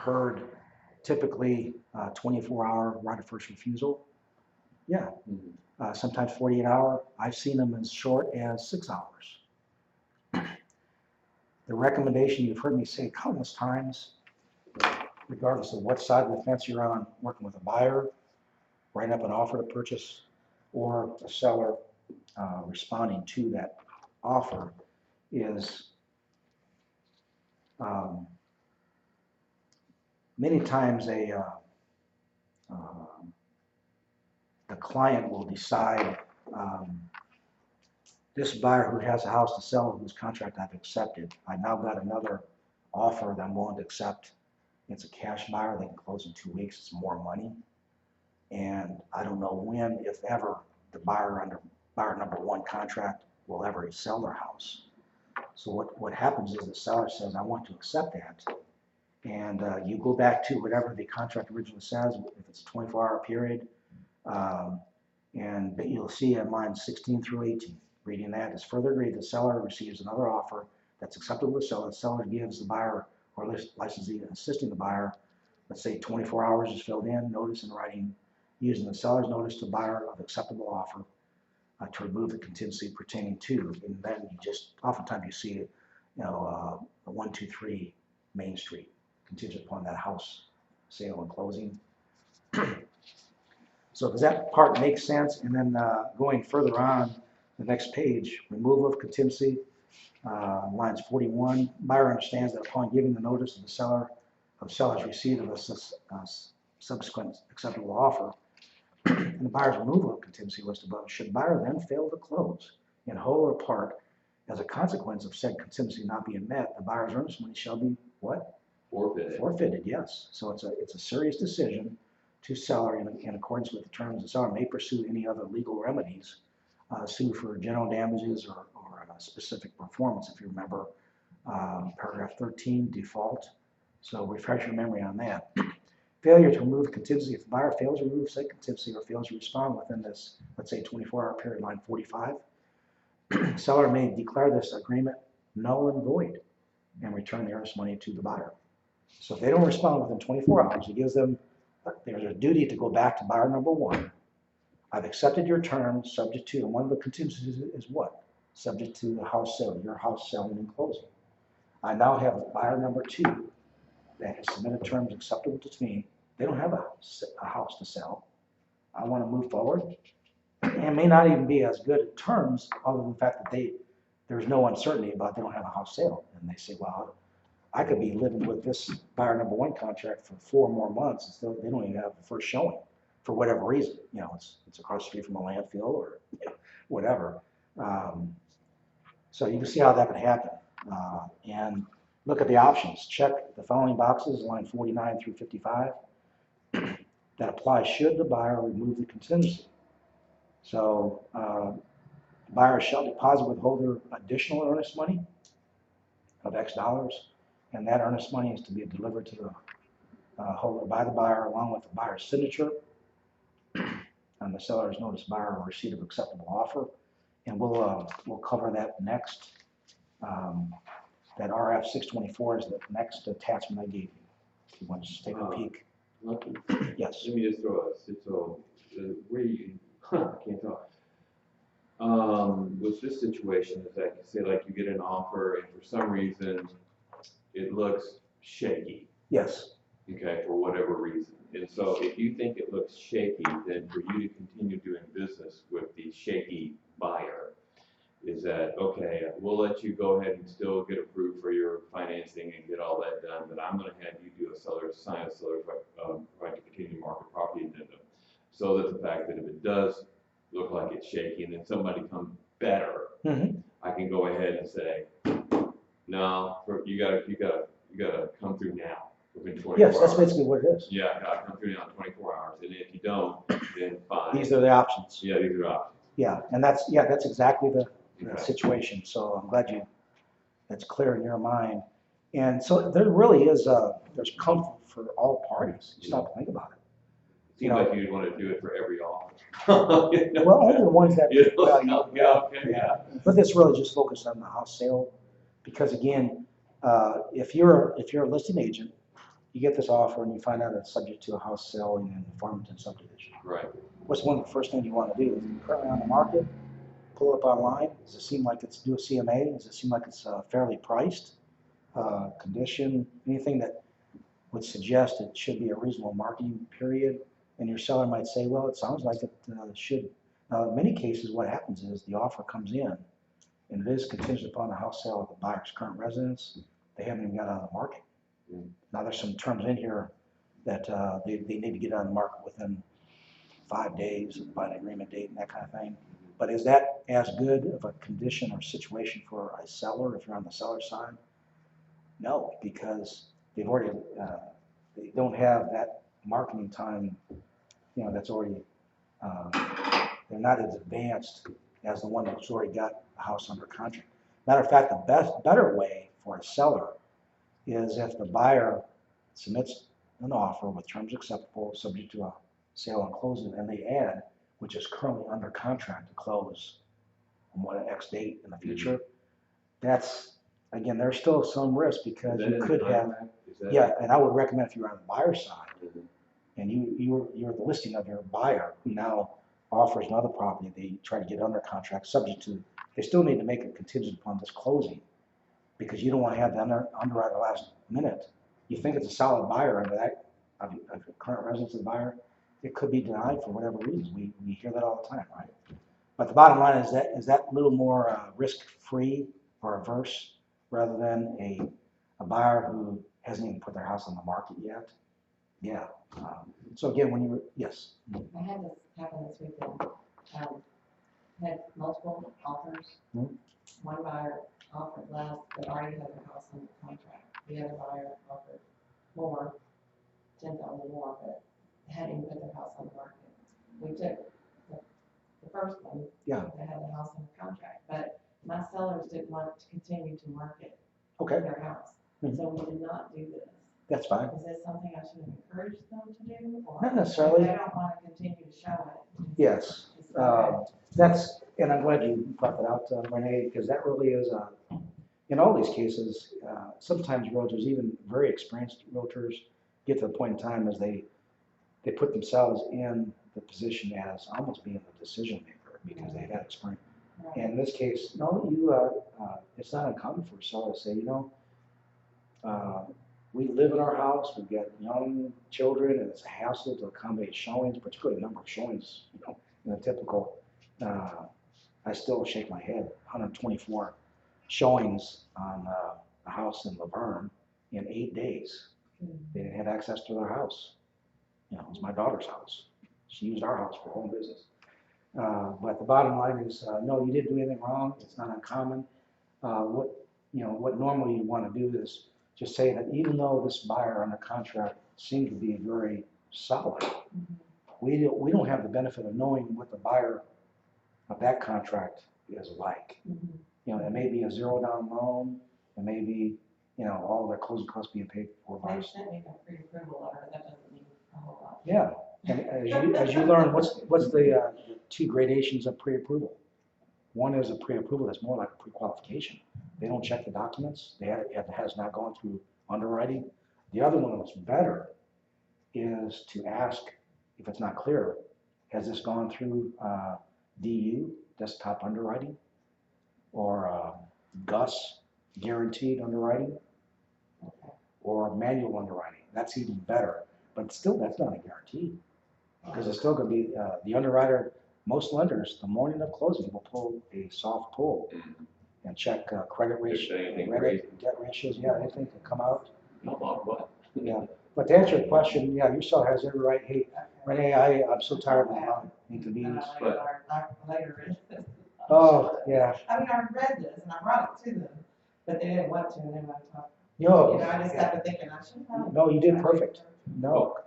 heard typically 24-hour right of first refusal. Yeah, sometimes 48-hour. I've seen them as short as 6 hours. The recommendation, you've heard me say countless times, regardless of what side of the fence you're on, working with a buyer, writing up an offer to purchase, or a seller responding to that offer, is many times the client will decide, this buyer who has a house to sell, whose contract I've accepted, I now got another offer that I'm willing to accept. It's a cash buyer, they can close in 2 weeks, it's more money. And I don't know when, if ever, the buyer under buyer number 1 contract will ever sell their house. So what happens is the seller says, I want to accept that. And you go back to whatever the contract originally says, if it's a 24-hour period, but you'll see in line 16 through 18, reading that is further agreed, the seller receives another offer that's acceptable to the seller. The seller gives the buyer or licensee assisting the buyer, let's say 24 hours is filled in, notice in writing, using the seller's notice to buyer of acceptable offer to remove the contingency pertaining to, and then you just, oftentimes you see it, 123 Main Street, contingent upon that house sale and closing. So does that part make sense? And then going further on, the next page, removal of contingency, lines 41, buyer understands that upon giving the notice of the seller's receipt of a subsequent acceptable offer, and the buyer's removal of contingency listed above, should buyer then fail to close in whole or part as a consequence of said contingency not being met, the buyer's earnest money shall be what? Forfeited. Forfeited, yes. So it's a serious decision to seller in accordance with the terms. The seller may pursue any other legal remedies, sue for general damages or specific performance, if you remember paragraph 13, default. So refresh your memory on that. Failure to remove contingency. If the buyer fails to remove said contingency or fails to respond within this, let's say 24-hour period, line 45, seller may declare this agreement null and void and return the earnest money to the buyer. So if they don't respond within 24 hours, it gives them, there's a duty to go back to buyer number 1. I've accepted your terms subject to, and one of the contingencies is what? Subject to the house sale, your house selling and closing. I now have buyer number 2 that has submitted terms acceptable to me. They don't have a house to sell. I want to move forward. And may not even be as good at terms, other than the fact that there's no uncertainty about they don't have a house sale. And they say, well, I could be living with this buyer number 1 contract for 4 more months and still they don't even have the first showing for whatever reason. It's across the street from a landfill or whatever. So you can see how that could happen. And look at the options. Check the following boxes, line 49 through 55. That applies should the buyer remove the contingency. So buyer shall deposit with holder additional earnest money of X dollars, and that earnest money is to be delivered to the holder by the buyer along with the buyer's signature on the seller's notice buyer or receipt of acceptable offer. And we'll cover that next. That RF 624 is the next attachment I gave you. If you want to just take a peek. Yes. Let me just throw where you I can't talk. With this situation is that say like you get an offer and for some reason it looks shaky. Yes. Okay, for whatever reason. And so if you think it looks shaky, then for you to continue doing business with the shaky buyer is that, okay, we'll let you go ahead and still get approved for your financing and get all that done, but I'm going to have you do sign a seller's right to continue market property addendum, so that the fact that if it does look like it's shaky and then somebody comes better, I can go ahead and say, no, you gotta come through now within 24 hours. Yes, that's basically what it is. Yeah, gotta come through now in 24 hours, and if you don't, then fine. These are the options. Yeah, these are options. Yeah, and that's exactly the situation. So I'm glad that's clear in your mind. And so there really is there's comfort for all parties. You stop to think about it. Seems like you'd want to do it for every offer. Well, only the ones that value. Yeah. But this really just focused on the house sale, because again, if you're a listing agent, you get this offer and you find out it's subject to a house sale in the Farmington subdivision. Right. What's one of the first things you want to do? Is it currently on the market? Pull it up online. Does it seem like it's do a CMA? Does it seem like it's fairly priced? Condition, anything that would suggest it should be a reasonable marketing period. And your seller might say, well, it sounds like it should. Now, in many cases, what happens is the offer comes in and it is contingent upon the house sale of the buyer's current residence. They haven't even got out of the market. Now, there's some terms in here that they need to get on the market within 5 days by an agreement date and that kind of thing. But is that as good of a condition or situation for a seller if you're on the seller side? No, because they've already, they don't have that marketing time, that's already, they're not as advanced as the one that's already got a house under contract. Matter of fact, the better way for a seller is if the buyer submits an offer with terms acceptable, subject to a sale and closing, and they add, which is currently under contract to close on what X date in the future. That's, again, there's still some risk because you could have, yeah, and I would recommend if you're on the buyer side and you're the listing of your buyer who now offers another property, they try to get under contract subject to, they still need to make it contingent upon this closing because you don't want to have the underwriter last minute. You think it's a solid buyer under that, of the current residence of the buyer, it could be denied for whatever reason. We hear that all the time, right? But the bottom line is that a little more risk-free or averse rather than a buyer who hasn't even put their house on the market yet. Yeah. So again, when you yes. I had this happen this weekend. Had multiple offers. Mm-hmm. One buyer offered less, but already had their house under contract. The other buyer offered more, 10,000 more, but hadn't even put their house on the market. We took the first one. Yeah. That had the house under contract, but my sellers didn't want to continue to market Okay. their house. Mm-hmm. So we did not do this. That's fine. Is this something I should encourage them to do? Or Not necessarily. They don't want to continue to show it. Yes. That's, and I'm glad you brought that out, Renee, because that really is, in all these cases, sometimes realtors, even very experienced realtors, get to the point in time as they put themselves in the position as almost being the decision maker because they've had experience. Right. And in this case, no, it's not uncommon for a seller to say, we live in our house, we've got young children, and it's a hassle to accommodate showings, particularly the number of showings, in a typical, I still shake my head, 124 showings on a house in Laverne in 8 days. They didn't have access to their house. It was my daughter's house. She used our house for home business. But the bottom line is, no, you didn't do anything wrong. It's not uncommon. What normally you want to do is just say that even though this buyer under contract seemed to be very solid, we don't have the benefit of knowing what the buyer of that contract is like. It may be a zero down loan. It may be, all their closing costs being paid for by. They sent me a pre-approval letter. That doesn't mean a whole lot. Yeah, and as you learn, what's the two gradations of pre-approval? One is a pre-approval that's more like a pre-qualification. They don't check the documents. It has not gone through underwriting. The other one that's better is to ask, if it's not clear, has this gone through DU, desktop underwriting, or GUS, guaranteed underwriting, or manual underwriting? That's even better. But still, that's not a guarantee because it's still going to be the underwriter. Most lenders, the morning of closing, will pull a soft pull and check credit ratio, debt ratios. Yeah, anything can come out. Yeah, but to answer your question, yeah, your seller has every right. Hey, Renee, I'm so tired of the inconvenience. Oh, yeah. I mean, I read this and I brought it to them, but they didn't want to, and then I thought, No, I just got to thinking I should have. no, you did perfect. No,